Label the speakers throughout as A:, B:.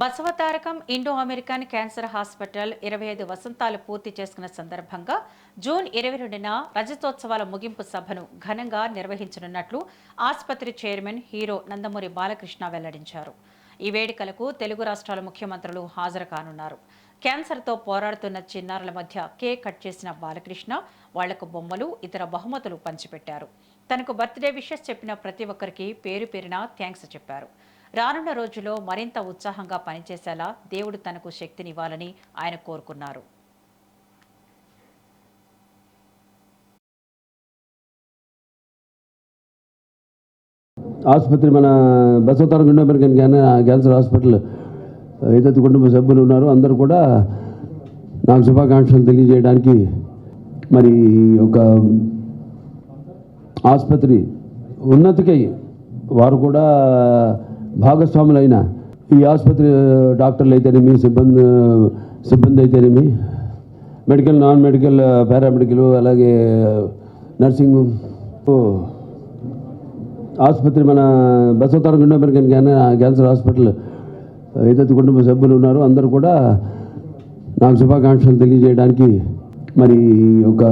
A: Basavatarakam Indo American cancer hospital 25 వసంతాలు పూర్తి చేసుకున్న సందర్భంగా జూన్ 22న రజతోత్సవాల ముగింపు సభను ఘనంగా నిర్వహించనున్నట్లు ఆసుపత్రి చైర్మన్ హీరో నందమూరి బాలకృష్ణ వెల్లడించారు. ఈ వేడుకలకు తెలుగు రాష్ట్రాల ముఖ్యమంత్రులు హాజరు కానున్నారు. క్యాన్సర్తో పోరాడుతున్న చిన్నారుల మధ్య కేక్ కట్ చేసిన బాలకృష్ణ వాళ్లకు బొమ్మలు, ఇతర బహుమతులు పంచిపెట్టారు. తనకు బర్త్డే విషెస్ చెప్పిన ప్రతి ఒక్కరికి పేరు పేరున థ్యాంక్స్ చెప్పారు. రానున్న రోజుల్లో మరింత ఉత్సాహంగా పనిచేసేలా దేవుడు తనకు శక్తినివ్వాలని ఆయన కోరుకున్నారు.
B: ఆసుపత్రి మన Basavatarakam Indo American cancer hospital ఏదైతే కుటుంబ సభ్యులు ఉన్నారో అందరూ కూడా నాకు శుభాకాంక్షలు తెలియజేయడానికి మరి ఒక ఆసుపత్రి ఉన్నతికై వారు కూడా భాగస్వాములైన ఈ ఆసుపత్రి డాక్టర్లు అయితేనేమి సిబ్బంది అయితేనేమి మెడికల్, నాన్ మెడికల్, పారామెడికల్, అలాగే నర్సింగ్ ఆసుపత్రి మన Basavatarakam Indo American cancer hospital ఏదైతే కుటుంబ సభ్యులు ఉన్నారో అందరూ కూడా నాకు శుభాకాంక్షలు తెలియజేయడానికి మరి ఒక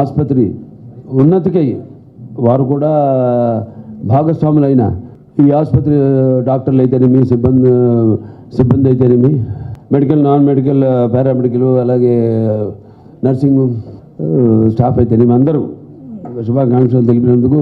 B: ఆసుపత్రి ఉన్నతికై వారు కూడా భాగస్వాములైన ఈ ఆసుపత్రి డాక్టర్లు అయితేనేమి సిబ్బంది అయితేనేమి మెడికల్, నాన్ మెడికల్, పారామెడికల్, అలాగే నర్సింగ్ స్టాఫ్ అయితేనేమి అందరూ శుభాకాంక్షలు తెలిపినందుకు